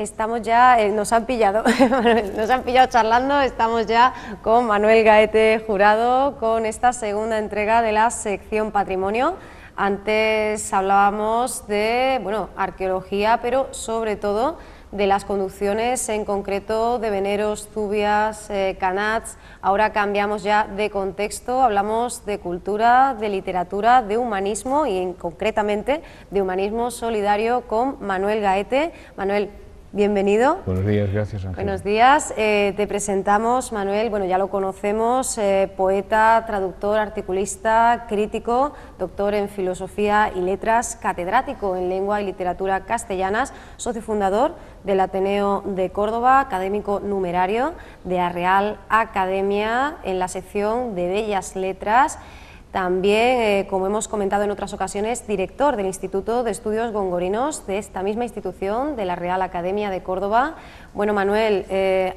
estamos ya, nos han pillado charlando, estamos ya con Manuel Gaete Jurado con esta segunda entrega de la sección Patrimonio. Antes hablábamos de, bueno, arqueología, pero sobre todo de las conducciones, en concreto de Veneros, Zubias, Canats. Ahora cambiamos ya de contexto, hablamos de cultura, de literatura, de humanismo y concretamente de humanismo solidario con Manuel Gaete. Manuel, bienvenido. Buenos días, gracias, Ángel. Buenos días, te presentamos, Manuel, bueno, ya lo conocemos, poeta, traductor, articulista, crítico, doctor en Filosofía y Letras, catedrático en Lengua y Literatura Castellanas, socio fundador del Ateneo de Córdoba, académico numerario de la Real Academia en la sección de Bellas Letras. También, como hemos comentado en otras ocasiones, director del Instituto de Estudios Gongorinos de esta misma institución, de la Real Academia de Córdoba. Bueno, Manuel,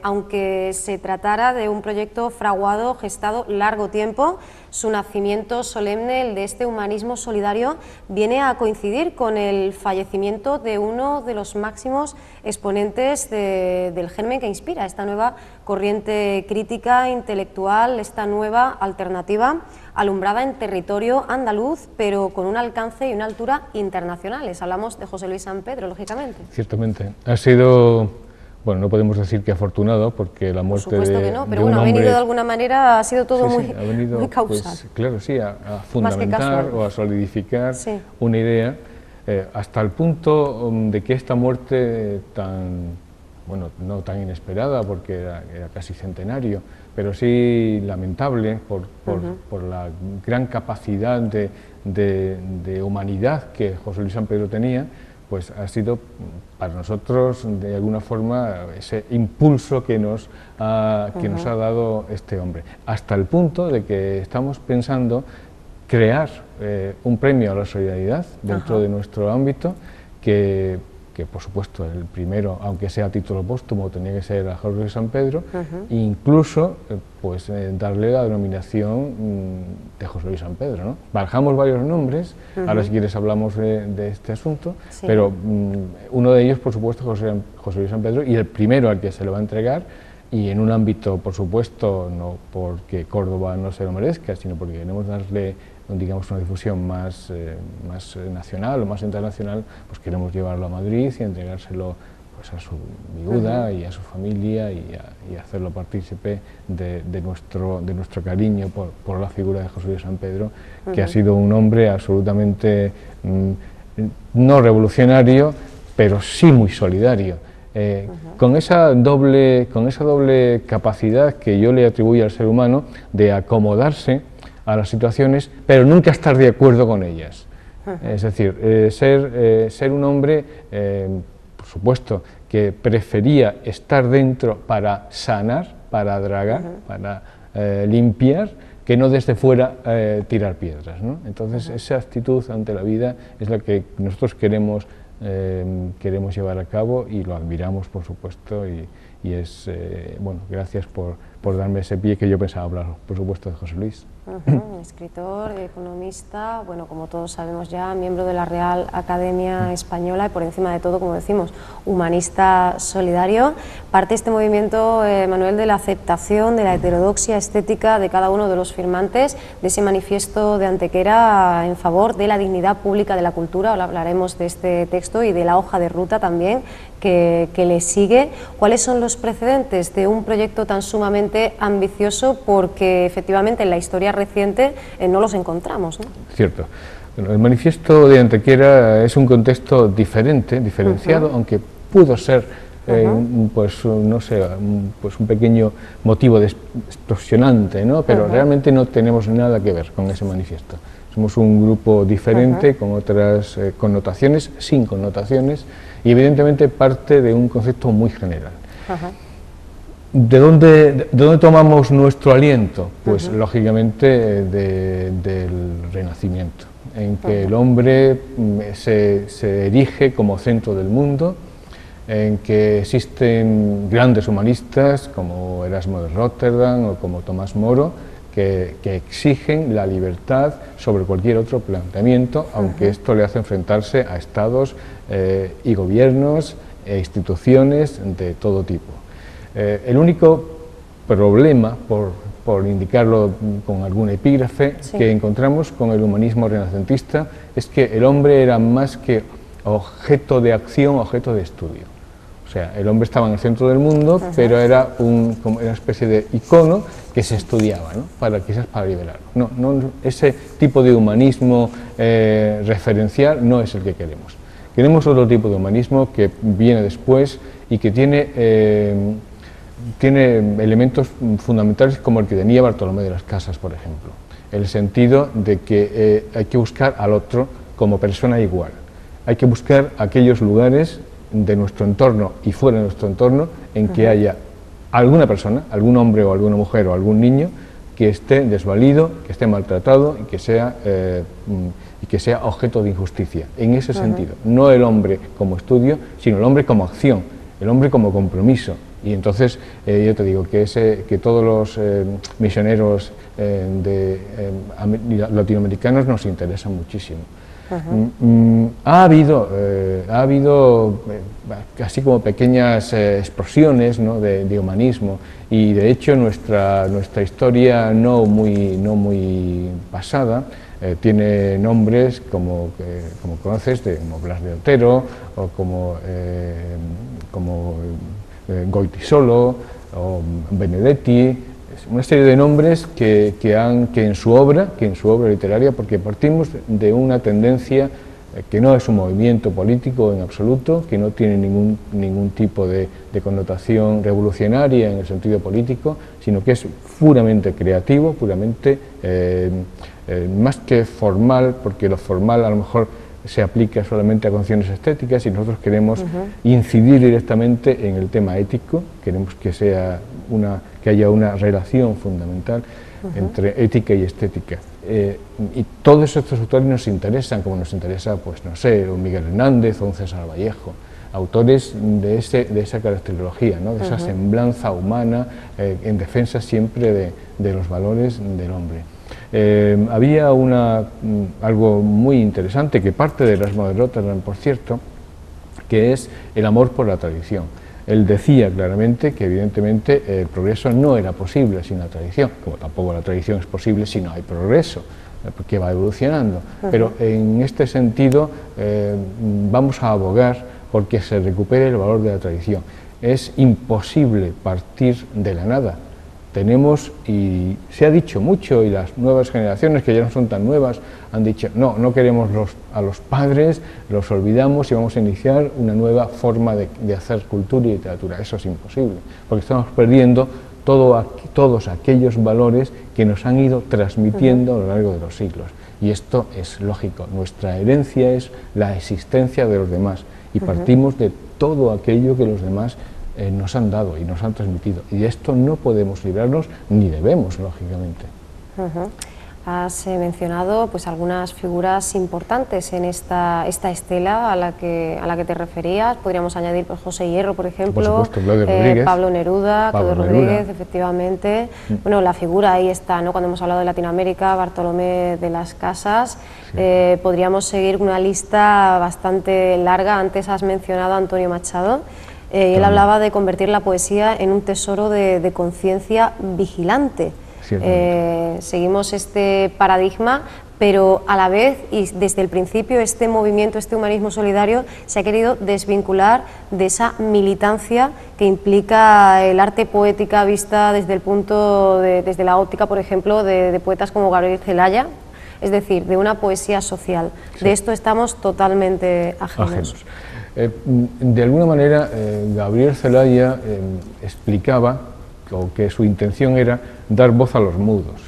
aunque se tratara de un proyecto fraguado, gestado largo tiempo, su nacimiento solemne, el de este humanismo solidario, viene a coincidir con el fallecimiento de uno de los máximos exponentes del germen que inspira esta nueva corriente crítica, intelectual, esta nueva alternativa alumbrada en territorio andaluz, pero con un alcance y una altura internacionales. Hablamos de José Luis San Pedro, lógicamente. Ciertamente. Ha sido, bueno, no podemos decir que afortunado, porque la muerte de un hombre... Por supuesto que no, pero bueno, ha venido de alguna manera, ha sido todo muy causal. Pues, claro, sí, a fundamentar o a solidificar una idea, hasta el punto de que esta muerte tan, bueno, no tan inesperada, porque era casi centenario, pero sí lamentable por la gran capacidad de humanidad que José Luis San Pedro tenía, pues ha sido para nosotros de alguna forma ese impulso que nos ha dado este hombre, hasta el punto de que estamos pensando crear un premio a la solidaridad dentro de nuestro ámbito que por supuesto el primero, aunque sea a título póstumo, tenía que ser a José Luis San Pedro, e incluso pues darle la denominación de José Luis San Pedro, ¿no? Barajamos varios nombres, ahora si quieres hablamos de este asunto, pero uno de ellos por supuesto José Luis San Pedro, y el primero al que se le va a entregar, y en un ámbito por supuesto no porque Córdoba no se lo merezca, sino porque queremos darle, digamos, una difusión más nacional o más internacional, pues queremos llevarlo a Madrid y entregárselo pues a su viuda y a su familia y hacerlo partícipe de nuestro cariño por la figura de José Luis San Pedro, que ha sido un hombre absolutamente no revolucionario, pero sí muy solidario. Con esa doble capacidad que yo le atribuyo al ser humano de acomodarse a las situaciones, pero nunca estar de acuerdo con ellas. Es decir, ser un hombre, por supuesto, que prefería estar dentro para sanar, para dragar, para limpiar, que no desde fuera tirar piedras, ¿no? Entonces, esa actitud ante la vida es la que nosotros queremos llevar a cabo y lo admiramos, por supuesto, y es, bueno, gracias por darme ese pie que yo pensaba hablar, por supuesto, de José Luis. Escritor, economista, bueno, como todos sabemos ya, miembro de la Real Academia Española y por encima de todo, como decimos, humanista solidario. Parte este movimiento, Manuel, de la aceptación de la heterodoxia estética de cada uno de los firmantes de ese manifiesto de Antequera en favor de la dignidad pública de la cultura. Ahora hablaremos de este texto y de la hoja de ruta también que le sigue. ¿Cuáles son los precedentes de un proyecto tan sumamente ambicioso? Porque efectivamente en la historia reciente no los encontramos, ¿no? Cierto. Bueno, el manifiesto de Antequera es un contexto diferenciado, aunque pudo ser pues no sé, pues un pequeño motivo explosionante, ¿no? Pero realmente no tenemos nada que ver con ese manifiesto. Somos un grupo diferente, con otras connotaciones, sin connotaciones, y evidentemente parte de un concepto muy general. ¿De dónde tomamos nuestro aliento? Pues lógicamente del Renacimiento, en que el hombre se erige como centro del mundo, en que existen grandes humanistas como Erasmo de Róterdam o como Tomás Moro, que exigen la libertad sobre cualquier otro planteamiento, aunque esto le hace enfrentarse a estados y gobiernos e instituciones de todo tipo. El único problema, por indicarlo con algún epígrafe, que encontramos con el humanismo renacentista es que el hombre era más que objeto de acción, objeto de estudio. O sea, el hombre estaba en el centro del mundo, pero era como una especie de icono que se estudiaba, ¿no? Quizás para liberarlo. No, ese tipo de humanismo referencial no es el que queremos. Queremos otro tipo de humanismo que viene después y que tiene elementos fundamentales como el que tenía Bartolomé de las Casas, por ejemplo. El sentido de que hay que buscar al otro como persona igual. Hay que buscar aquellos lugares de nuestro entorno y fuera de nuestro entorno en que haya alguna persona, algún hombre o alguna mujer o algún niño que esté desvalido, que esté maltratado y que sea objeto de injusticia. En ese sentido, no el hombre como estudio, sino el hombre como acción, el hombre como compromiso. Y entonces yo te digo que todos los misioneros latinoamericanos nos interesan muchísimo. Ha habido así como pequeñas explosiones, ¿no?, de humanismo, y de hecho nuestra historia no muy pasada tiene nombres como conoces, como Blas de Otero o como Goytisolo o Benedetti, una serie de nombres que en su obra literaria, porque partimos de una tendencia que no es un movimiento político en absoluto, que no tiene ningún tipo de connotación revolucionaria en el sentido político, sino que es puramente creativo, puramente más que formal, porque lo formal a lo mejor se aplica solamente a condiciones estéticas, y nosotros queremos incidir directamente en el tema ético. Queremos que haya una relación fundamental entre ética y estética. Y todos estos autores nos interesan, como nos interesa, pues no sé, un Miguel Hernández o un César Vallejo, autores de esa caracterología, ¿no?, de esa semblanza humana, en defensa siempre de los valores del hombre. Había algo muy interesante que parte de Erasmo de Róterdam, por cierto, que es el amor por la tradición. Él decía claramente que evidentemente el progreso no era posible sin la tradición, como tampoco la tradición es posible si no hay progreso, porque va evolucionando. Pero en este sentido vamos a abogar porque se recupere el valor de la tradición. Es imposible partir de la nada. Tenemos, y se ha dicho mucho, y las nuevas generaciones, que ya no son tan nuevas, han dicho, no queremos a los padres, los olvidamos y vamos a iniciar una nueva forma de hacer cultura y literatura. Eso es imposible, porque estamos perdiendo todos aquellos valores que nos han ido transmitiendo a lo largo de los siglos. Y esto es lógico, nuestra herencia es la existencia de los demás, y partimos de todo aquello que los demás nos han dado y nos han transmitido, y de esto no podemos librarnos ni debemos, lógicamente. Has mencionado pues algunas figuras importantes en esta estela a la que te referías. Podríamos añadir pues, José Hierro, por ejemplo, por supuesto, Rodríguez, Pablo Neruda, Claudio Rodríguez, efectivamente. Bueno, la figura ahí está, ¿no? Cuando hemos hablado de Latinoamérica, Bartolomé de las Casas. Podríamos seguir una lista bastante larga. Antes has mencionado a Antonio Machado. Él hablaba de convertir la poesía en un tesoro de conciencia vigilante. Seguimos este paradigma, pero a la vez y desde el principio este movimiento, este humanismo solidario se ha querido desvincular de esa militancia que implica el arte poética vista desde el desde la óptica, por ejemplo, de poetas como Gabriel Celaya, es decir, de una poesía social. De esto estamos totalmente ajenos. De alguna manera, Gabriel Celaya explicaba que su intención era dar voz a los mudos.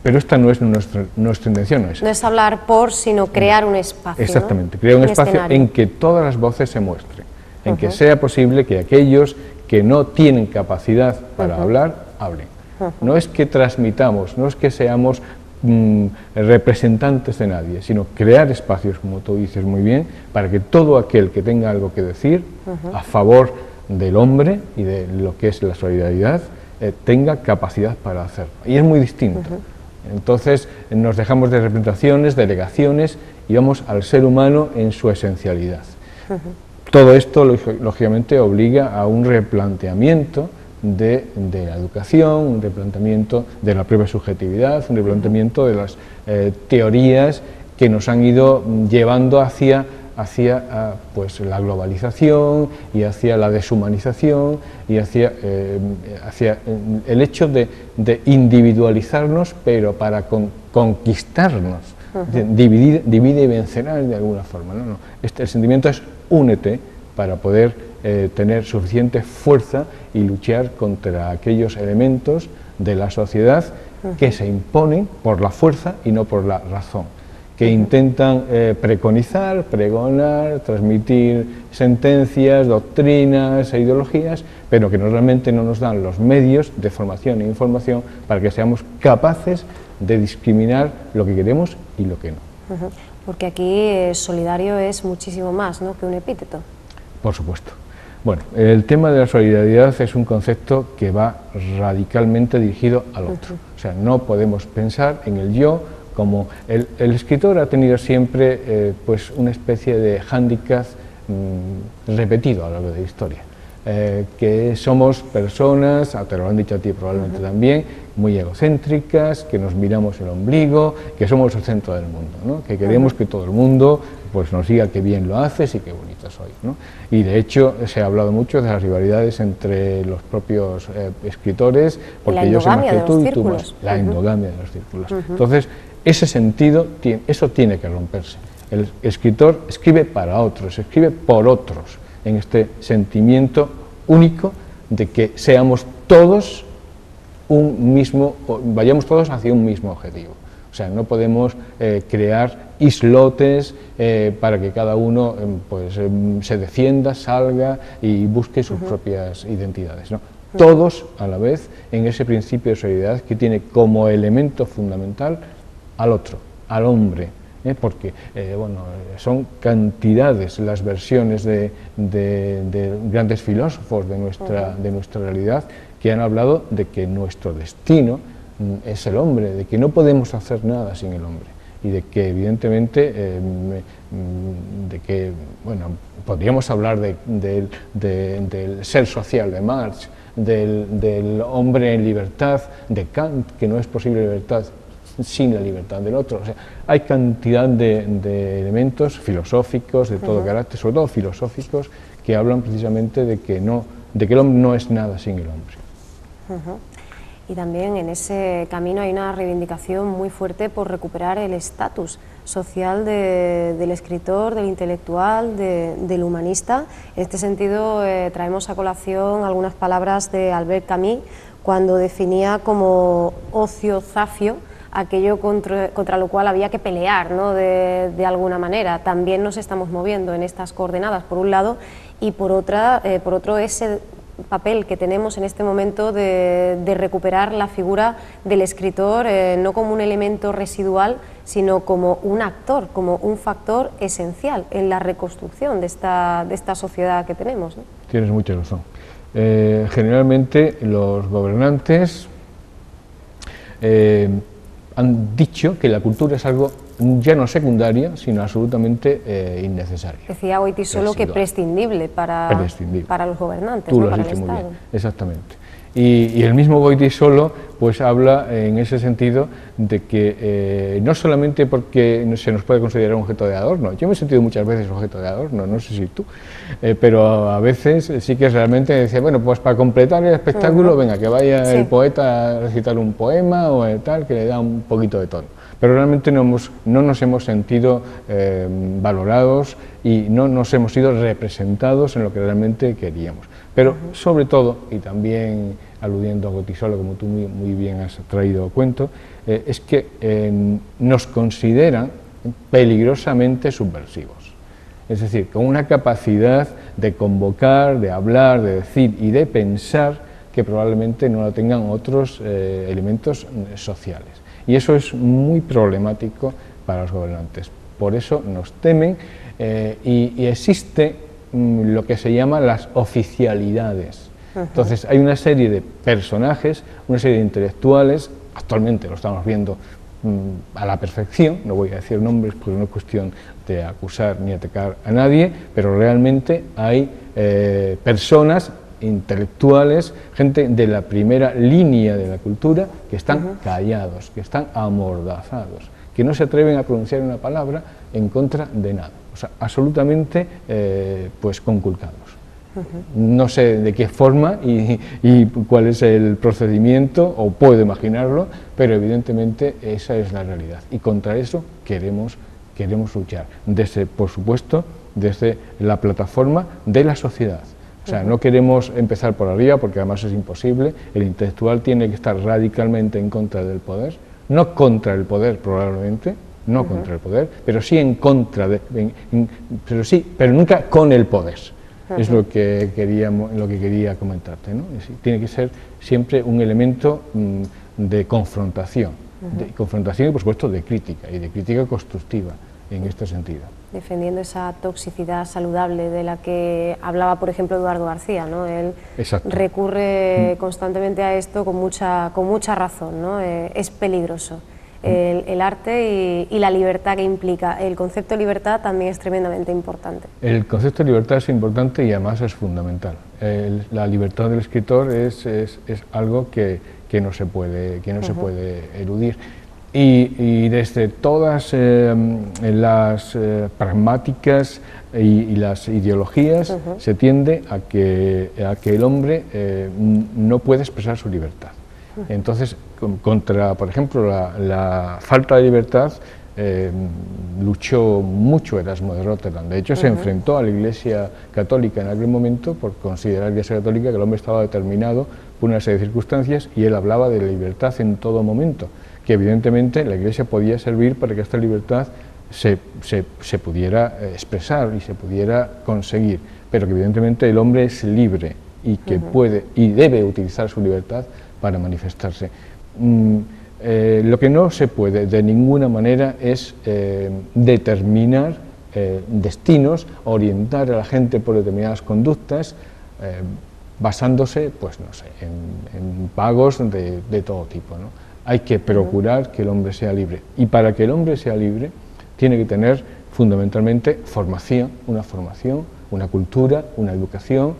Pero esta no es nuestra intención. No es hablar sino crear un espacio. Exactamente, crear un espacio escenario en que todas las voces se muestren, en que sea posible que aquellos que no tienen capacidad para hablar, hablen. No es que transmitamos, no es que seamos representantes de nadie, sino crear espacios, como tú dices muy bien, para que todo aquel que tenga algo que decir a favor del hombre y de lo que es la solidaridad tenga capacidad para hacerlo. Y es muy distinto. Entonces nos dejamos de representaciones, delegaciones, y vamos al ser humano en su esencialidad. todo esto, lógicamente, obliga a un replanteamiento de la educación, un replanteamiento de la propia subjetividad, un replanteamiento de las teorías que nos han ido llevando hacia pues, la globalización y hacia la deshumanización y hacia el hecho de individualizarnos, pero para conquistarnos. Divide y vencerás de alguna forma. No. El sentimiento es únete para poder tener suficiente fuerza y luchar contra aquellos elementos de la sociedad que se imponen por la fuerza y no por la razón, que intentan preconizar, pregonar, transmitir sentencias, doctrinas e ideologías, pero que realmente no nos dan los medios de formación e información para que seamos capaces de discriminar lo que queremos y lo que no. Porque aquí solidario es muchísimo más, ¿no?, que un epíteto. Por supuesto. Bueno, el tema de la solidaridad es un concepto que va radicalmente dirigido al otro. O sea, no podemos pensar en el yo como... El escritor ha tenido siempre pues una especie de hándicap repetido a lo largo de la historia. Que somos personas, te lo han dicho a ti probablemente también, muy egocéntricas, que nos miramos el ombligo, que somos el centro del mundo, ¿no? Que queremos que todo el mundo pues, nos diga qué bien lo haces y qué bonito soy, ¿no? Y de hecho se ha hablado mucho de las rivalidades entre los propios escritores, porque yo soy más que tú y tú más. La endogamia de los círculos. Entonces, ese sentido, eso tiene que romperse. El escritor escribe para otros, escribe por otros, en este sentimiento único de que seamos todos vayamos todos hacia un mismo objetivo. O sea, no podemos crear islotes para que cada uno pues, se defienda, salga y busque sus propias identidades, ¿no? Todos a la vez en ese principio de solidaridad que tiene como elemento fundamental al otro, al hombre. Porque bueno, son cantidades las versiones de grandes filósofos de nuestra realidad que han hablado de que nuestro destino es el hombre, de que no podemos hacer nada sin el hombre y de que evidentemente bueno, podríamos hablar del ser social de Marx, del hombre en libertad de Kant, que no es posible libertad sin la libertad del otro. O sea, hay cantidad de elementos filosóficos de todo carácter, sobre todo filosóficos, que hablan precisamente de que el hombre no es nada sin el hombre. Y también en ese camino hay una reivindicación muy fuerte por recuperar el estatus social del escritor, del intelectual, del humanista. En este sentido traemos a colación algunas palabras de Albert Camus cuando definía como ocio zafio aquello contra lo cual había que pelear, ¿no?, de alguna manera. También nos estamos moviendo en estas coordenadas, por un lado, y por otro ese papel que tenemos en este momento de recuperar la figura del escritor no como un elemento residual, sino como un actor, como un factor esencial en la reconstrucción de esta sociedad que tenemos, ¿no? Tienes mucha razón. Generalmente los gobernantes han dicho que la cultura es algo ya no secundario, sino absolutamente innecesario. Decía Goytisolo que prescindible para los gobernantes, tú ¿no?, lo has para dicho el muy Estado. bien, exactamente. Y el mismo Goytisolo pues habla en ese sentido de que no solamente porque se nos puede considerar un objeto de adorno, yo me he sentido muchas veces objeto de adorno, no sé si tú, pero a veces sí que realmente decía, bueno, pues para completar el espectáculo, venga, que vaya el poeta a recitar un poema o tal, que le da un poquito de tono. Pero realmente no nos hemos sentido valorados y no nos hemos sido representados en lo que realmente queríamos. Pero sobre todo, y también aludiendo a Goytisolo, como tú muy bien has traído cuento, es que nos consideran peligrosamente subversivos. Es decir, con una capacidad de convocar, de hablar, de decir y de pensar que probablemente no la tengan otros elementos sociales. Y eso es muy problemático para los gobernantes. Por eso nos temen y existe lo que se llama las oficialidades. Entonces hay una serie de personajes, una serie de intelectuales, actualmente lo estamos viendo a la perfección, no voy a decir nombres porque no es cuestión de acusar ni atacar a nadie, pero realmente hay personas intelectuales, gente de la primera línea de la cultura, que están callados, que están amordazados, que no se atreven a pronunciar una palabra en contra de nada, o sea, absolutamente pues conculcados. No sé de qué forma y cuál es el procedimiento, o puedo imaginarlo, pero evidentemente esa es la realidad y contra eso queremos luchar, desde, por supuesto, desde la plataforma de la sociedad. O sea, no queremos empezar por arriba porque además es imposible. El intelectual tiene que estar radicalmente en contra del poder, no contra el poder probablemente, no contra el poder, pero sí en contra de, pero nunca con el poder. Es lo que quería comentarte, ¿no? Tiene que ser siempre un elemento de confrontación, confrontación y por supuesto de crítica, y de crítica constructiva en este sentido. Defendiendo esa toxicidad saludable de la que hablaba, por ejemplo, Eduardo García, ¿no? Él recurre constantemente a esto con mucha razón, ¿no? Es peligroso. El arte y la libertad que implica. El concepto de libertad también es tremendamente importante. El concepto de libertad es importante y además es fundamental. La libertad del escritor es algo que no se puede eludir. Y desde todas las pragmáticas y las ideologías se tiende a que el hombre no puede expresar su libertad. Entonces, contra, por ejemplo, la falta de libertad, luchó mucho Erasmo de Rotterdam. De hecho, se enfrentó a la Iglesia Católica en aquel momento por considerar la Iglesia Católica que el hombre estaba determinado por una serie de circunstancias, y él hablaba de la libertad en todo momento, que evidentemente la Iglesia podía servir para que esta libertad se pudiera expresar y se pudiera conseguir, pero que evidentemente el hombre es libre y que puede y debe utilizar su libertad para manifestarse. Lo que no se puede de ninguna manera es determinar destinos, orientar a la gente por determinadas conductas, basándose, pues no sé, en pagos de todo tipo, ¿no? Hay que procurar que el hombre sea libre, y para que el hombre sea libre tiene que tener fundamentalmente formación, una cultura, una educación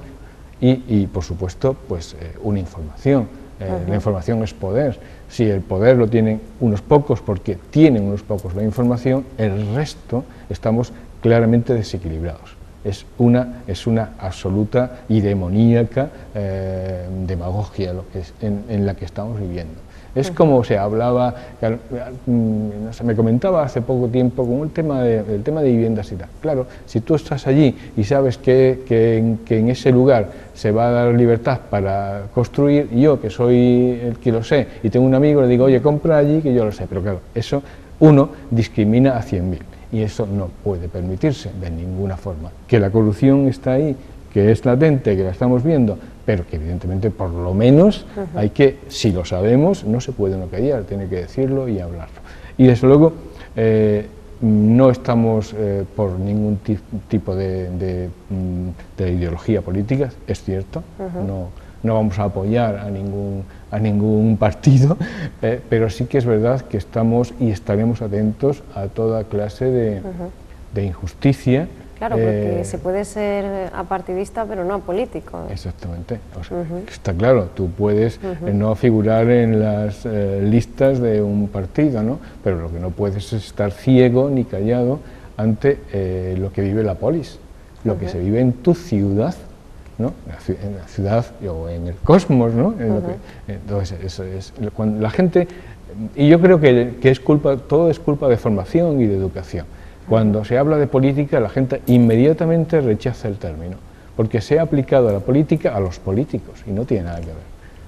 y por supuesto, pues una información. La información es poder. Si el poder lo tienen unos pocos porque tienen unos pocos la información, el resto estamos claramente desequilibrados. Es una absoluta y demoníaca demagogia en la que estamos viviendo. Es como se hablaba, no sé, me comentaba hace poco tiempo con el tema de viviendas y tal. Claro, si tú estás allí y sabes que en ese lugar se va a dar libertad para construir, y yo que soy el que lo sé y tengo un amigo, le digo, oye, compra allí que yo lo sé, pero claro, eso uno discrimina a 100.000 y eso no puede permitirse de ninguna forma. Que la corrupción está ahí, que es latente, que la estamos viendo, pero que evidentemente por lo menos hay que, si lo sabemos, no se puede uno callar, tiene que decirlo y hablarlo. Y desde luego no estamos por ningún tipo de ideología política, es cierto, no vamos a apoyar a ningún partido, pero sí que es verdad que estamos y estaremos atentos a toda clase de injusticia. Claro, porque se puede ser apartidista pero no político. Exactamente, o sea, está claro, tú puedes no figurar en las listas de un partido, ¿no? Pero lo que no puedes es estar ciego ni callado ante lo que vive la polis, lo que se vive en tu ciudad, ¿no? En la ciudad o en el cosmos, ¿no? Entonces, eso es cuando la gente, y yo creo que todo es culpa de formación y de educación. Cuando se habla de política, la gente inmediatamente rechaza el término, porque se ha aplicado a la política a los políticos y no tiene nada que ver,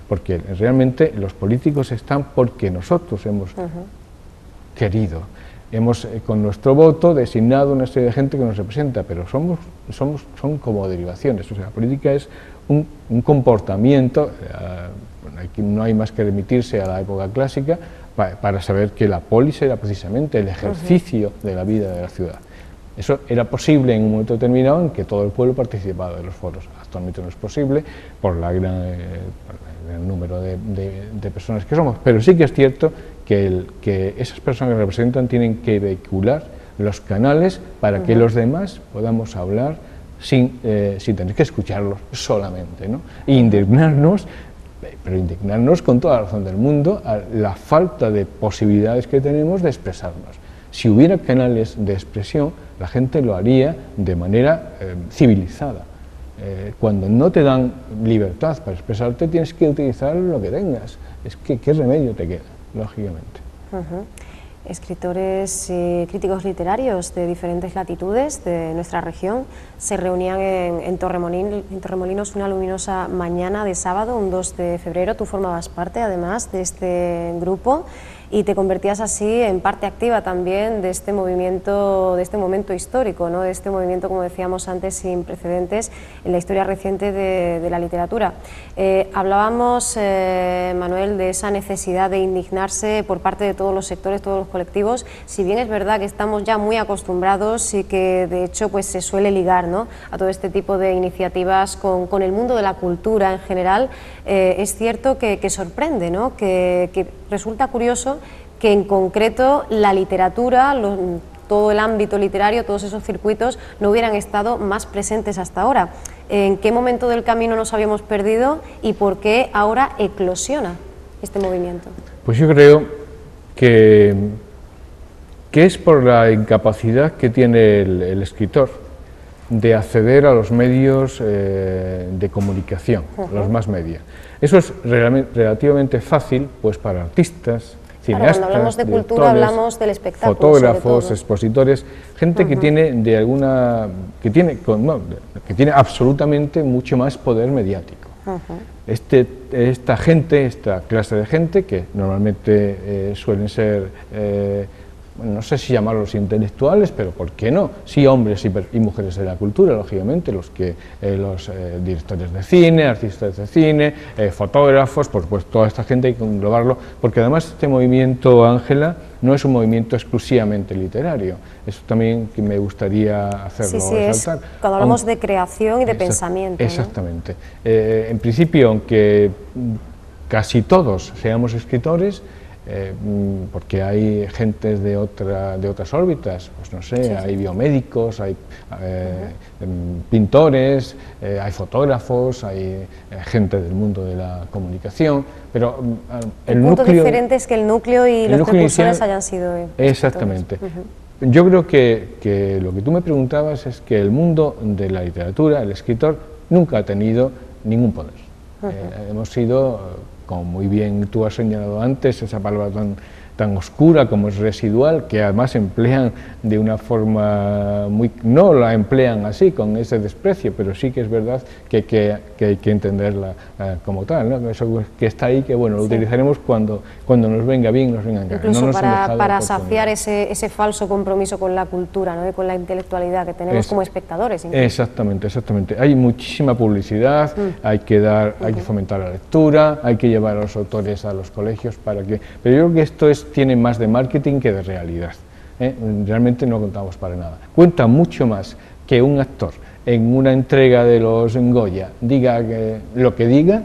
porque realmente los políticos están porque nosotros hemos querido, hemos con nuestro voto designado una serie de gente que nos representa, pero son como derivaciones. O sea, la política es un comportamiento, no hay más que remitirse a la época clásica para saber que la polis era precisamente el ejercicio de la vida de la ciudad. Eso era posible en un momento determinado en que todo el pueblo participaba de los foros. Actualmente no es posible por el gran número de personas que somos, pero sí que es cierto que esas personas que representan tienen que vehicular los canales para que los demás podamos hablar sin tener que escucharlos solamente, ¿no? E indignarnos, pero indignarnos con toda la razón del mundo a la falta de posibilidades que tenemos de expresarnos. Si hubiera canales de expresión, la gente lo haría de manera civilizada. Cuando no te dan libertad para expresarte, tienes que utilizar lo que tengas. Es que, ¿qué remedio te queda, lógicamente? Escritores y críticos literarios de diferentes latitudes de nuestra región se reunían en Torremolinos una luminosa mañana de sábado, un 2 de febrero. Tú formabas parte, además, de este grupo y te convertías así en parte activa también de este movimiento, de este momento histórico, ¿no? De este movimiento, como decíamos antes, sin precedentes en la historia reciente de la literatura. Hablábamos, Manuel, de esa necesidad de indignarse por parte de todos los sectores, todos los colectivos, si bien es verdad que estamos ya muy acostumbrados y que de hecho pues se suele ligar, ¿no?, a todo este tipo de iniciativas con el mundo de la cultura en general. Es cierto que sorprende, ¿no?, que resulta curioso que en concreto la literatura, todo el ámbito literario, todos esos circuitos no hubieran estado más presentes hasta ahora. ¿En qué momento del camino nos habíamos perdido y por qué ahora eclosiona este movimiento? Pues yo creo que es por la incapacidad que tiene el escritor de acceder a los medios de comunicación, los más media. Eso es relativamente fácil pues para artistas, cineastas, cuando hablamos de cultura hablamos del espectáculo, fotógrafos, expositores, gente que tiene que tiene absolutamente mucho más poder mediático. Esta gente, esta clase de gente que normalmente suelen ser no sé si llamarlos intelectuales, pero ¿por qué no? Sí, hombres y mujeres de la cultura, lógicamente, los directores de cine, artistas de cine, fotógrafos, por supuesto, toda esta gente hay que englobarlo, porque además este movimiento, Ángela, no es un movimiento exclusivamente literario. Eso también que me gustaría hacerlo resaltar. Cuando hablamos de creación y de pensamiento, exactamente. ¿No? En principio, aunque casi todos seamos escritores, porque hay gentes de otras órbitas, pues no sé, hay biomédicos, hay pintores, hay fotógrafos, hay gente del mundo de la comunicación, pero el punto diferente es que el núcleo y los precursores hayan sido exactamente. Yo creo que lo que tú me preguntabas es que el mundo de la literatura, el escritor, nunca ha tenido ningún poder. Hemos sido, como muy bien tú has señalado antes, esa palabra tan oscura como es residual, que además emplean de una forma no la emplean así, con ese desprecio, pero sí que es verdad que hay que entenderla como tal, ¿no? Eso que está ahí, que bueno, lo utilizaremos cuando nos venga bien, nos venga en gana. Incluso para saciar ese falso compromiso con la cultura, ¿no?, y con la intelectualidad que tenemos como espectadores. Incluso. Exactamente. Hay muchísima publicidad, hay que fomentar la lectura, hay que llevar a los autores a los colegios para que... Pero yo creo que esto tiene más de marketing que de realidad. Realmente no contamos para nada. Cuenta mucho más que un actor en una entrega de los Goya diga lo que diga,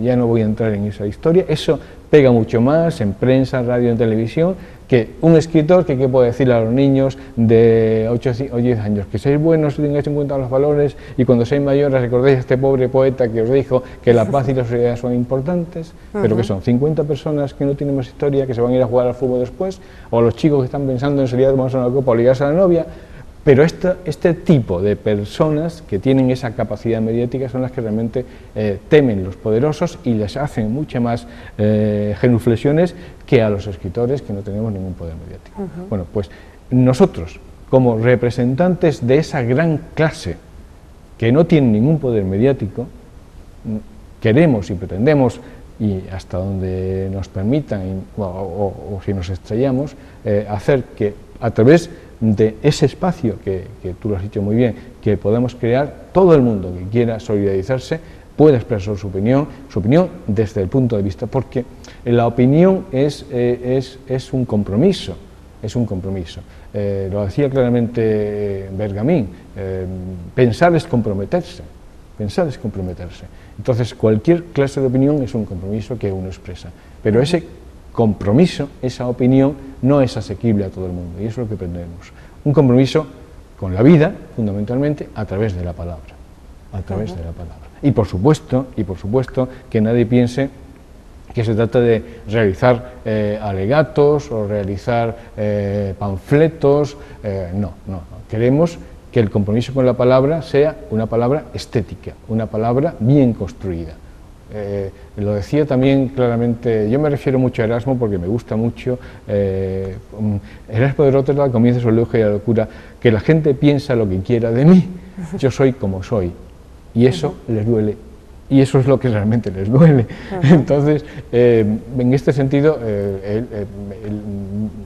ya no voy a entrar en esa historia, eso pega mucho más en prensa, radio, en televisión, que un escritor que puede decirle a los niños de 8 o 10 años que seáis buenos, tengáis en cuenta los valores y cuando seáis mayores recordéis a este pobre poeta que os dijo que la paz y la solidaridad son importantes, pero que son 50 personas que no tienen más historia, que se van a ir a jugar al fútbol después, o los chicos que están pensando en salir a tomarse una copa o ligarse a la novia. Pero este tipo de personas que tienen esa capacidad mediática son las que realmente temen los poderosos y les hacen muchas más genuflexiones que a los escritores que no tenemos ningún poder mediático. Bueno, pues nosotros, como representantes de esa gran clase que no tiene ningún poder mediático, queremos y pretendemos, y hasta donde nos permitan o si nos estrellamos, hacer que a través de ese espacio que tú lo has dicho muy bien, que podemos crear, todo el mundo que quiera solidarizarse puede expresar su opinión desde el punto de vista, porque la opinión es un compromiso, es un compromiso. Lo decía claramente Bergamín, pensar es comprometerse, pensar es comprometerse. Entonces cualquier clase de opinión es un compromiso que uno expresa, pero ese compromiso, esa opinión, no es asequible a todo el mundo, y eso es lo que pretendemos. Un compromiso con la vida, fundamentalmente, a través de la palabra, a través de la palabra. Y por supuesto, que nadie piense que se trata de realizar alegatos o realizar panfletos, no. Queremos que el compromiso con la palabra sea una palabra estética, una palabra bien construida. Lo decía también claramente, yo me refiero mucho a Erasmo porque me gusta mucho, Erasmo de Rotterdam comienza su elogio de la locura, que la gente piensa lo que quiera de mí, yo soy como soy, y eso les duele, y eso es lo que realmente les duele. Entonces, en este sentido,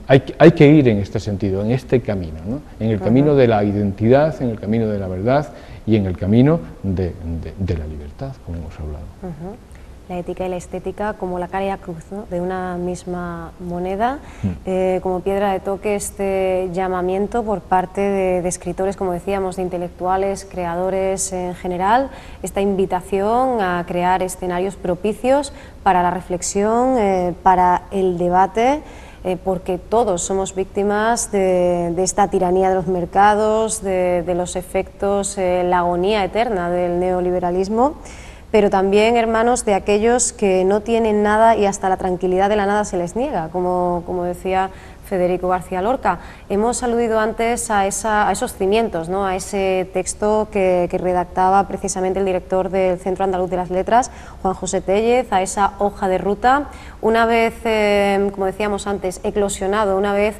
hay que ir en este sentido, en este camino, ¿no? En el camino de la identidad, en el camino de la verdad y en el camino de la libertad, como hemos hablado. La ética y la estética como la cara y la cruz, ¿no?, de una misma moneda, como piedra de toque este llamamiento por parte de escritores, como decíamos, de intelectuales, creadores en general, esta invitación a crear escenarios propicios para la reflexión, para el debate, porque todos somos víctimas de esta tiranía de los mercados, de los efectos, la agonía eterna del neoliberalismo, pero también, hermanos, de aquellos que no tienen nada y hasta la tranquilidad de la nada se les niega, como decía Federico García Lorca. Hemos aludido antes a esos cimientos, ¿no?, a ese texto que redactaba precisamente el director del Centro Andaluz de las Letras, Juan José Téllez, a esa hoja de ruta, una vez, como decíamos antes, eclosionado, una vez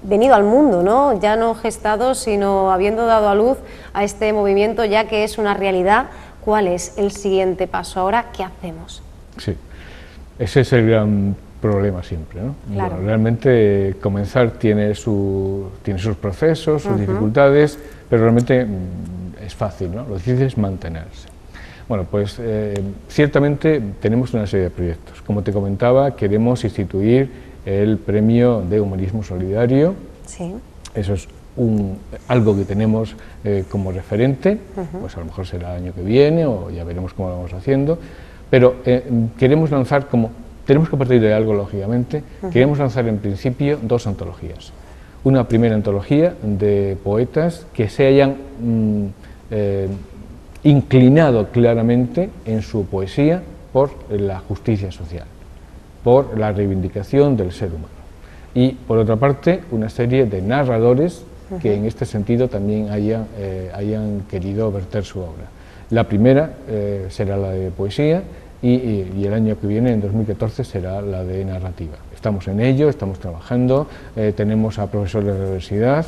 venido al mundo, ¿no?, ya no gestado, sino habiendo dado a luz a este movimiento, ya que es una realidad. ¿Cuál es el siguiente paso ahora? ¿Qué hacemos? Sí, ese es el gran problema siempre, ¿no? Claro. Bueno, realmente comenzar tiene sus procesos, sus dificultades, pero realmente es fácil, ¿no? Lo difícil es mantenerse. Bueno, pues ciertamente tenemos una serie de proyectos. Como te comentaba, queremos instituir el Premio de Humorismo Solidario. Sí. Eso es algo que tenemos como referente, pues a lo mejor será el año que viene o ya veremos cómo lo vamos haciendo, pero queremos lanzar, tenemos que partir de algo lógicamente, queremos lanzar en principio 2 antologías. Una primera antología de poetas que se hayan inclinado claramente en su poesía por la justicia social, por la reivindicación del ser humano. Y por otra parte, una serie de narradores que en este sentido también hayan querido verter su obra. La primera será la de poesía y el año que viene, en 2014, será la de narrativa. Estamos en ello, estamos trabajando, tenemos a profesores de la universidad,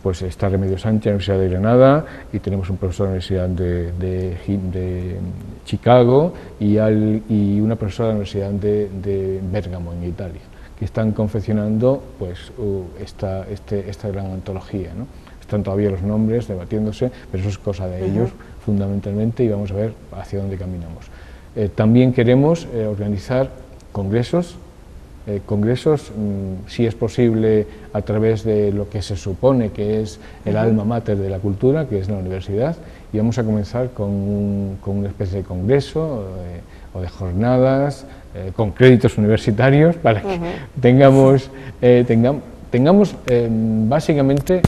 pues está Remedios Sánchez de la Universidad de Granada y tenemos un profesor de la Universidad de Chicago y una profesora de la Universidad de Bérgamo, en Italia, que están confeccionando pues, esta gran antología, ¿no? Están todavía los nombres debatiéndose, pero eso es cosa de ellos fundamentalmente y vamos a ver hacia dónde caminamos. También queremos organizar congresos, si es posible a través de lo que se supone que es el alma mater de la cultura, que es la universidad, y vamos a comenzar con una especie de congreso o de jornadas con créditos universitarios para que tengamos básicamente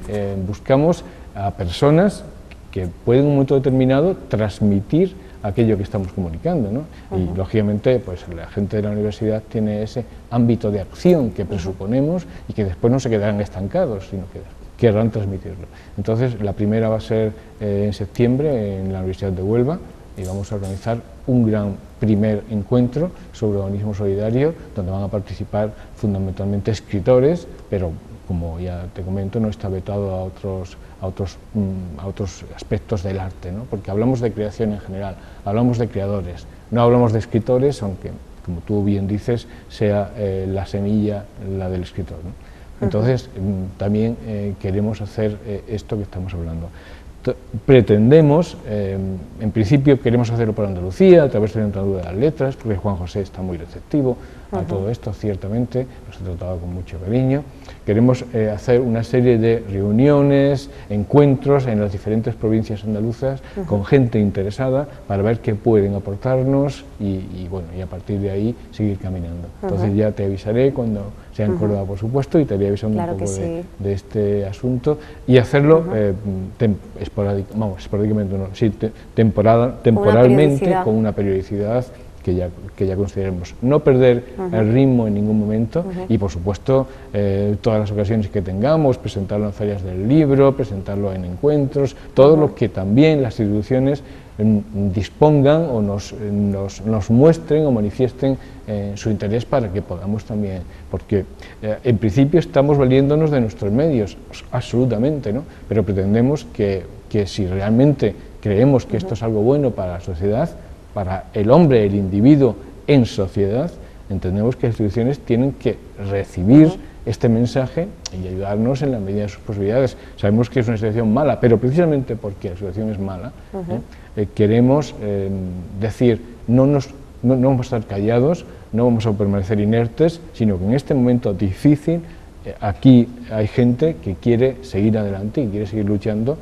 buscamos a personas que pueden en un momento determinado transmitir aquello que estamos comunicando, ¿no? Y lógicamente pues la gente de la universidad tiene ese ámbito de acción que presuponemos y que después no se quedarán estancados, sino que querrán transmitirlo. Entonces la primera va a ser en septiembre en la Universidad de Huelva y vamos a organizar un gran primer encuentro sobre humanismo solidario donde van a participar fundamentalmente escritores, pero como ya te comento no está vetado a otros aspectos del arte, ¿no? Porque hablamos de creación en general, hablamos de creadores, no hablamos de escritores, aunque como tú bien dices sea la semilla la del escritor, ¿no? Entonces también queremos hacer esto que estamos hablando. Pretendemos, en principio queremos hacerlo por Andalucía, a través del Centro Andaluz de las Letras, porque Juan José está muy receptivo a todo esto, ciertamente, nos ha tratado con mucho cariño. Queremos hacer una serie de reuniones, encuentros en las diferentes provincias andaluzas con gente interesada para ver qué pueden aportarnos y bueno, y a partir de ahí seguir caminando. Entonces ya te avisaré cuando sea en Córdoba, por supuesto, y te iré avisando un poco de este asunto y hacerlo esporádicamente, no, sí, temporalmente, con una periodicidad que ya consideremos. No perder el ritmo en ningún momento y, por supuesto, todas las ocasiones que tengamos, presentarlo en ferias del libro, presentarlo en encuentros, todo lo que también las instituciones dispongan o nos muestren o manifiesten su interés para que podamos también, porque en principio estamos valiéndonos de nuestros medios, absolutamente, ¿no? Pero pretendemos que si realmente creemos que esto es algo bueno para la sociedad, para el hombre, el individuo en sociedad, entendemos que las instituciones tienen que recibir este mensaje y ayudarnos en la medida de sus posibilidades. Sabemos que es una situación mala, pero precisamente porque la situación es mala, queremos decir, no vamos a estar callados, no vamos a permanecer inertes, sino que en este momento difícil, aquí hay gente que quiere seguir adelante y quiere seguir luchando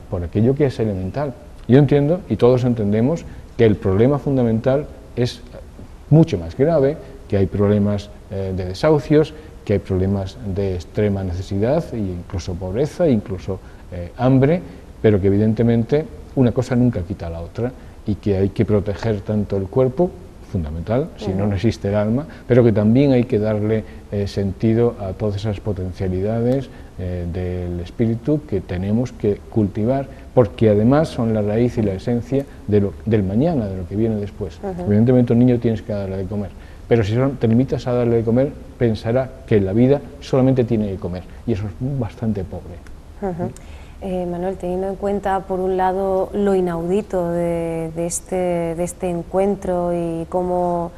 por aquello que es elemental. Yo entiendo, y todos entendemos, que el problema fundamental es mucho más grave, que hay problemas de desahucios, que hay problemas de extrema necesidad, e incluso pobreza, incluso hambre, pero que evidentemente una cosa nunca quita a la otra y que hay que proteger tanto el cuerpo, fundamental, si no existe el alma, pero que también hay que darle sentido a todas esas potencialidades del espíritu que tenemos que cultivar, porque además son la raíz y la esencia del mañana, de lo que viene después. Evidentemente un niño tienes que darle de comer, pero si te limitas a darle de comer, pensará que en la vida solamente tiene que comer, y eso es bastante pobre. Manuel, teniendo en cuenta por un lado lo inaudito de este encuentro y cómo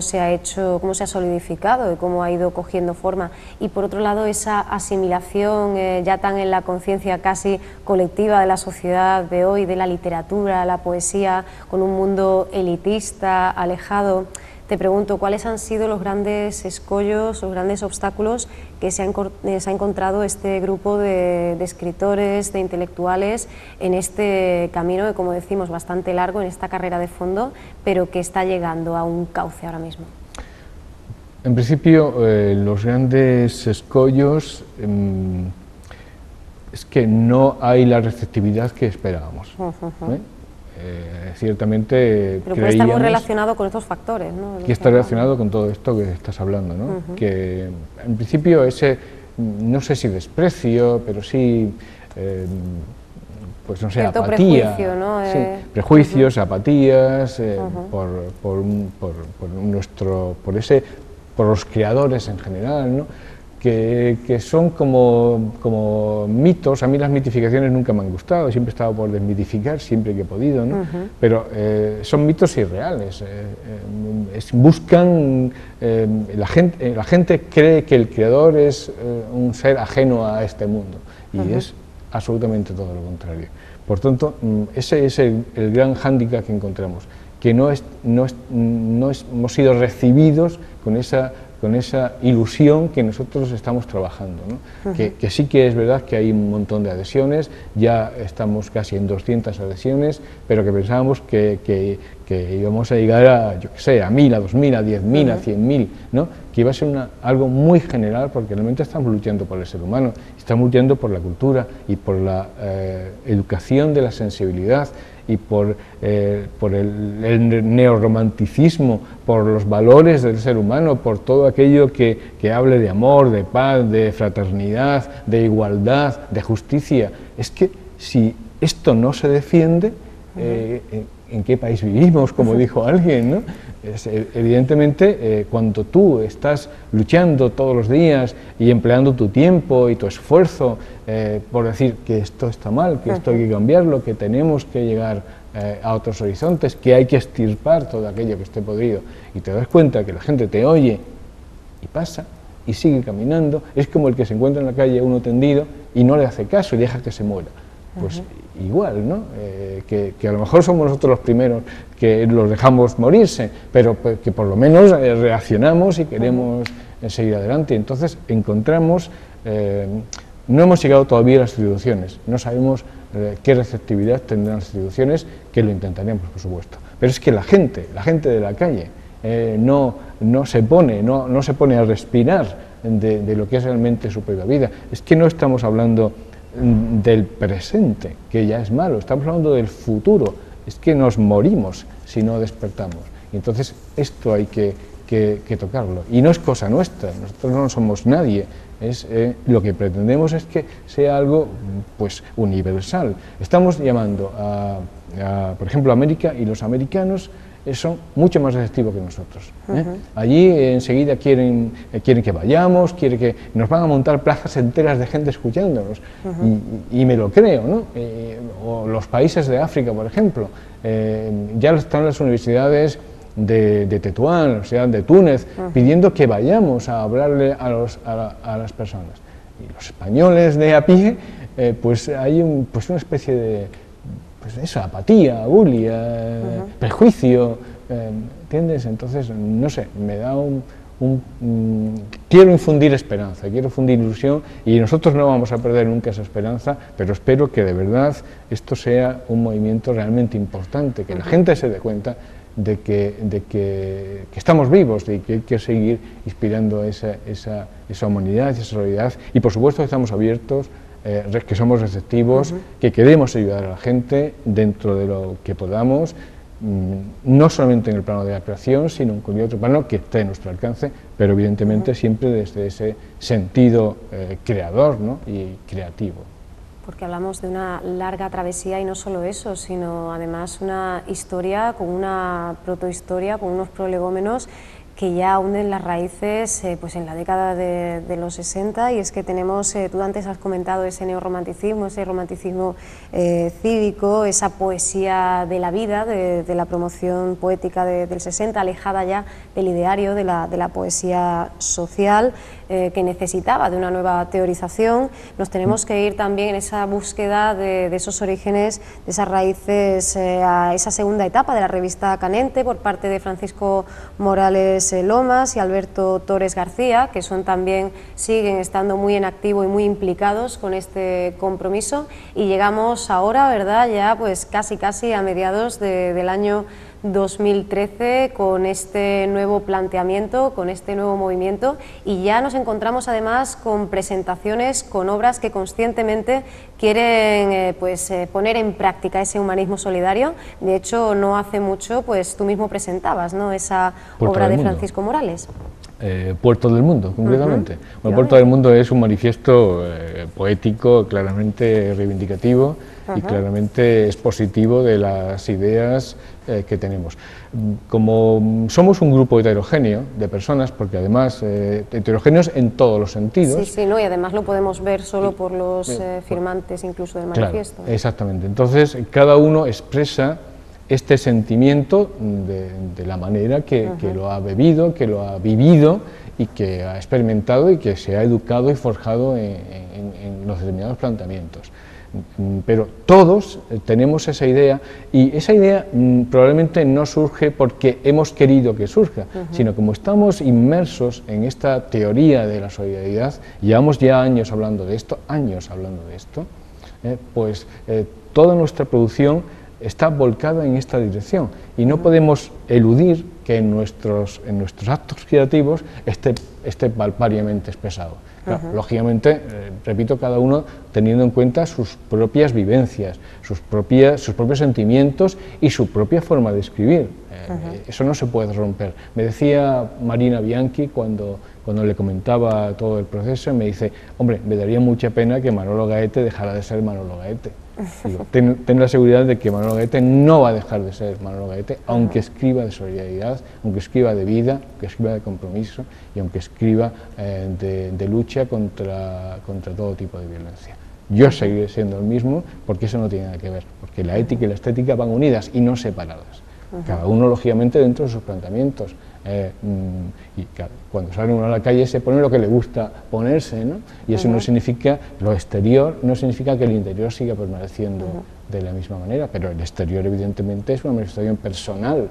se ha hecho, cómo se ha solidificado y cómo ha ido cogiendo forma, y por otro lado esa asimilación ya tan en la conciencia casi colectiva de la sociedad de hoy, de la literatura, la poesía, con un mundo elitista, alejado, te pregunto, ¿cuáles han sido los grandes escollos, los grandes obstáculos que se ha encontrado este grupo de escritores, de intelectuales en este camino, que como decimos, bastante largo, en esta carrera de fondo, pero que está llegando a un cauce ahora mismo? En principio, los grandes escollos es que no hay la receptividad que esperábamos. Ciertamente pero puede estar muy relacionado con estos factores, ¿no? Que está relacionado con todo esto que estás hablando, ¿no? Que en principio ese, no sé si desprecio, pero sí, pues no sé, cierto apatía, prejuicio, ¿no? Sí, prejuicios, apatías, por los creadores en general, ¿no? Que son como mitos. A mí las mitificaciones nunca me han gustado, siempre he estado por desmitificar siempre que he podido, ¿no? Pero son mitos irreales, buscan, la gente cree que el creador es un ser ajeno a este mundo y es absolutamente todo lo contrario. Por tanto, ese es el gran hándicap que encontramos, que no hemos sido recibidos con esa ilusión que nosotros estamos trabajando, ¿no? Que sí que es verdad que hay un montón de adhesiones, ya estamos casi en 200 adhesiones, pero que pensábamos que íbamos a llegar a, yo qué sé, a 1000, a 2000, a 10.000, a 100.000, ¿no? Que iba a ser algo muy general, porque realmente estamos luchando por el ser humano, estamos luchando por la cultura y por la educación de la sensibilidad y por el neorromanticismo, por los valores del ser humano, por todo aquello que hable de amor, de paz, de fraternidad, de igualdad, de justicia. Es que si esto no se defiende, ¿en qué país vivimos? Como dijo alguien, ¿no? Evidentemente, cuando tú estás luchando todos los días y empleando tu tiempo y tu esfuerzo por decir que esto está mal, que esto hay que cambiarlo, que tenemos que llegar a otros horizontes, que hay que extirpar todo aquello que esté podrido, y te das cuenta que la gente te oye y pasa y sigue caminando, es como el que se encuentra en la calle uno tendido y no le hace caso y deja que se muera. pues igual, ¿no? Que a lo mejor somos nosotros los primeros que los dejamos morirse, pero que por lo menos reaccionamos y queremos seguir adelante. Entonces encontramos, no hemos llegado todavía a las instituciones, no sabemos qué receptividad tendrán las instituciones, que lo intentaríamos, por supuesto. Pero es que la gente de la calle, no se pone a respirar de lo que es realmente su propia vida. Es que no estamos hablando del presente, que ya es malo, estamos hablando del futuro. Es que nos morimos si no despertamos. Y entonces esto hay que tocarlo. Y no es cosa nuestra, nosotros no somos nadie. Lo que pretendemos es que sea algo pues universal. Estamos llamando por ejemplo, a América, y los americanos son mucho más receptivos que nosotros. Allí enseguida quieren que vayamos, quieren que nos van a montar plazas enteras de gente escuchándonos, y me lo creo, ¿no? O los países de África, por ejemplo, ya están las universidades de Tetuán, la Universidad de Túnez, pidiendo que vayamos a hablarle a las personas. Y los españoles de a pie, pues hay una especie de apatía, bulia, prejuicio, ¿entiendes? Entonces, no sé, me da quiero infundir esperanza, quiero infundir ilusión, y nosotros no vamos a perder nunca esa esperanza, pero espero que de verdad esto sea un movimiento realmente importante, que la gente se dé cuenta de que estamos vivos, de que hay que seguir inspirando esa humanidad, esa solidaridad, y por supuesto que estamos abiertos, que somos receptivos, que queremos ayudar a la gente dentro de lo que podamos, no solamente en el plano de la creación, sino en cualquier otro plano que esté a nuestro alcance, pero evidentemente siempre desde ese sentido creador, ¿no? Y creativo. Porque hablamos de una larga travesía, y no solo eso, sino además una historia con una protohistoria, con unos prolegómenos que ya hunden las raíces pues en la década de los 60, y es que tenemos, tú antes has comentado ese neorromanticismo, ese romanticismo cívico, esa poesía de la vida, de la promoción poética del 60, alejada ya del ideario, de la poesía social, que necesitaba de una nueva teorización. Nos tenemos que ir también en esa búsqueda de esos orígenes, de esas raíces, a esa segunda etapa de la revista Canente por parte de Francisco Morales Lomas y Alberto Torres García, que siguen estando muy en activo y muy implicados con este compromiso, y llegamos ahora, ¿verdad?, ya pues casi a mediados del año 2013 con este nuevo planteamiento, con este nuevo movimiento, y ya nos encontramos además con presentaciones, con obras que conscientemente quieren poner en práctica ese humanismo solidario. De hecho, no hace mucho pues tú mismo presentabas, ¿no?, esa obra de Francisco Morales. Puerto del Mundo, concretamente. Bueno, Puerto del Mundo es un manifiesto poético, claramente reivindicativo y claramente expositivo de las ideas que tenemos. Como somos un grupo heterogéneo de personas, porque además heterogéneos en todos los sentidos. Sí, ¿no? Y además lo podemos ver solo por los firmantes incluso del manifiesto. Claro, exactamente. Entonces cada uno expresa este sentimiento de la manera que lo ha bebido, que lo ha vivido y que ha experimentado y que se ha educado y forjado en los determinados planteamientos. Pero todos tenemos esa idea, y esa idea probablemente no surge porque hemos querido que surja, sino como estamos inmersos en esta teoría de la solidaridad, llevamos ya años hablando de esto, pues toda nuestra producción está volcada en esta dirección, y no podemos eludir que en nuestros actos creativos esté palpariamente expresado. Claro, lógicamente, repito, cada uno teniendo en cuenta sus propias vivencias, sus propios sentimientos y su propia forma de escribir. Eso no se puede romper. Me decía Marina Bianchi cuando le comentaba todo el proceso, me dice: hombre, me daría mucha pena que Manolo Gaete dejara de ser Manolo Gaete. Digo, ten la seguridad de que Manolo Gaete no va a dejar de ser Manolo Gaete, aunque escriba de solidaridad, aunque escriba de vida, aunque escriba de compromiso y aunque escriba de lucha contra todo tipo de violencia. Yo seguiré siendo el mismo, porque eso no tiene nada que ver, porque la ética y la estética van unidas y no separadas. Cada uno, lógicamente, dentro de sus planteamientos. y cuando sale uno a la calle se pone lo que le gusta ponerse, ¿no? Y eso no significa, lo exterior no significa que el interior siga permaneciendo de la misma manera, pero el exterior evidentemente es una manifestación personal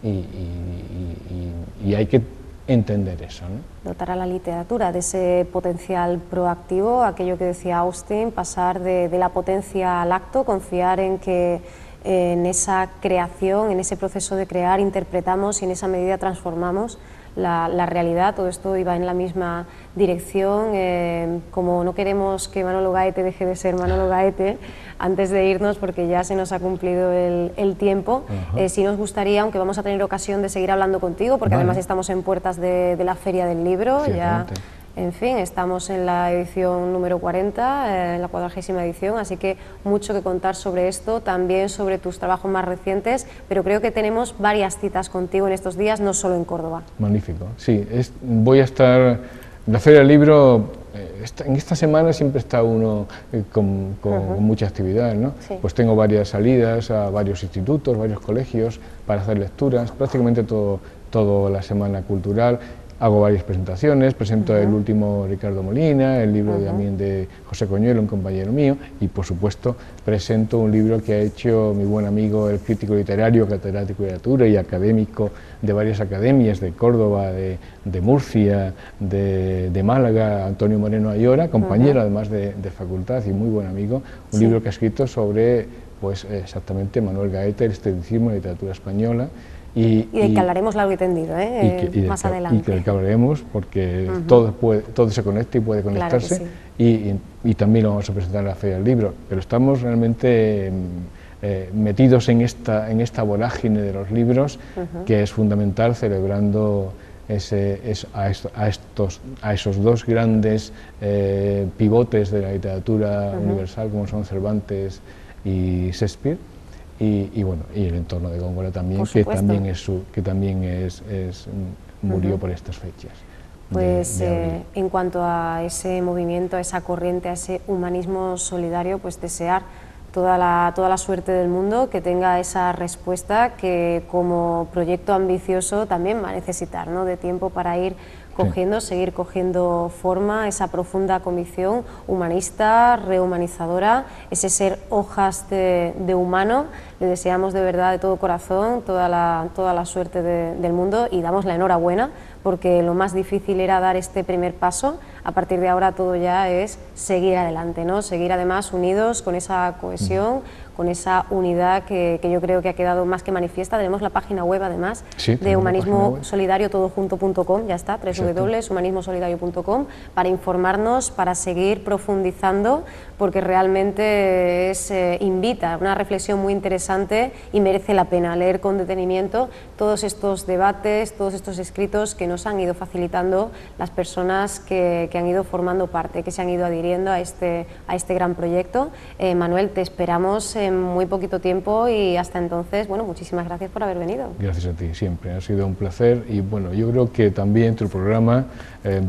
y hay que entender eso, ¿no? Dotar a la literatura de ese potencial proactivo, aquello que decía Austin, pasar de la potencia al acto, confiar en que en esa creación, en ese proceso de crear, interpretamos y en esa medida transformamos la realidad. Todo esto iba en la misma dirección. Como no queremos que Manolo Gaete deje de ser Manolo Gaete, antes de irnos, porque ya se nos ha cumplido el tiempo, sí nos gustaría, aunque vamos a tener ocasión de seguir hablando contigo, porque además estamos en puertas de la Feria del Libro, ya, en fin, estamos en la edición número 40, en la 40ª edición, así que mucho que contar sobre esto, también sobre tus trabajos más recientes, pero creo que tenemos varias citas contigo en estos días, no solo en Córdoba. Magnífico, sí, voy a estar en la Feria del Libro. En esta semana siempre está uno con mucha actividad, ¿no? Sí. Pues tengo varias salidas a varios institutos, varios colegios para hacer lecturas, prácticamente toda la semana cultural. Hago varias presentaciones, presento el último Ricardo Molina, el libro también de José Coñuelo, un compañero mío, y por supuesto presento un libro que ha hecho mi buen amigo, el crítico literario, catedrático de literatura y académico de varias academias de Córdoba, de Murcia, de Málaga, Antonio Moreno Ayora, compañero además de facultad y muy buen amigo, un libro que ha escrito sobre, pues exactamente, Manuel Gaete, el esteticismo en la literatura española. Y del que hablaremos largo y tendido, más adelante. Y del que hablaremos, porque todo se conecta y puede conectarse, claro y también lo vamos a presentar en la Feria del Libro, pero estamos realmente metidos en esta vorágine de los libros, que es fundamental, celebrando a esos dos grandes pivotes de la literatura universal, como son Cervantes y Shakespeare. Y bueno, y el entorno de Góngora también, que también murió por estas fechas. Pues en cuanto a ese movimiento, a esa corriente, a ese humanismo solidario, pues desear toda la suerte del mundo, que tenga esa respuesta que como proyecto ambicioso también va a necesitar, ¿no?, de tiempo para ir seguir cogiendo forma, esa profunda convicción humanista, rehumanizadora, ese ser hojas de humano. Le deseamos de verdad, de todo corazón, toda la suerte del mundo, y damos la enhorabuena, porque lo más difícil era dar este primer paso. A partir de ahora todo ya es seguir adelante, ¿no? Seguir además unidos, con esa cohesión, con esa unidad que yo creo que ha quedado más que manifiesta. Tenemos la página web además, de Humanismo Solidario, todojunto.com, ya está, www.humanismosolidario.com, para informarnos, para seguir profundizando, porque realmente invita a una reflexión muy interesante y merece la pena leer con detenimiento todos estos debates, todos estos escritos que nos han ido facilitando las personas que han ido formando parte, que se han ido adhiriendo a este gran proyecto. Manuel, te esperamos en muy poquito tiempo, y hasta entonces, bueno, muchísimas gracias por haber venido. Gracias a ti, siempre, ha sido un placer, y bueno, yo creo que también tu programa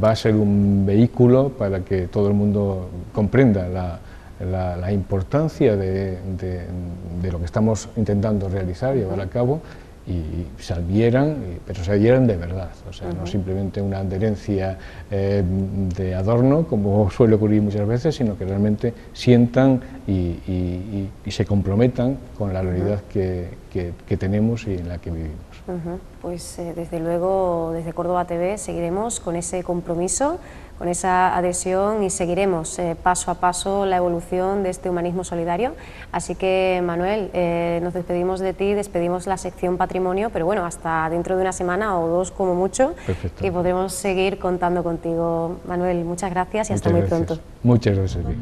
va a ser un vehículo para que todo el mundo comprenda la importancia de lo que estamos intentando realizar, llevar a cabo, y se adhieran, pero se adhieran de verdad, o sea, no simplemente una adherencia de adorno, como suele ocurrir muchas veces, sino que realmente sientan y se comprometan con la realidad que tenemos y en la que vivimos. Pues desde luego, desde Córdoba TV seguiremos con ese compromiso, con esa adhesión, y seguiremos paso a paso la evolución de este humanismo solidario. Así que, Manuel, nos despedimos de ti, despedimos la sección Patrimonio, pero bueno, hasta dentro de una semana o dos como mucho, que podremos seguir contando contigo. Manuel, muchas gracias y hasta muy pronto. Muchas gracias a ti.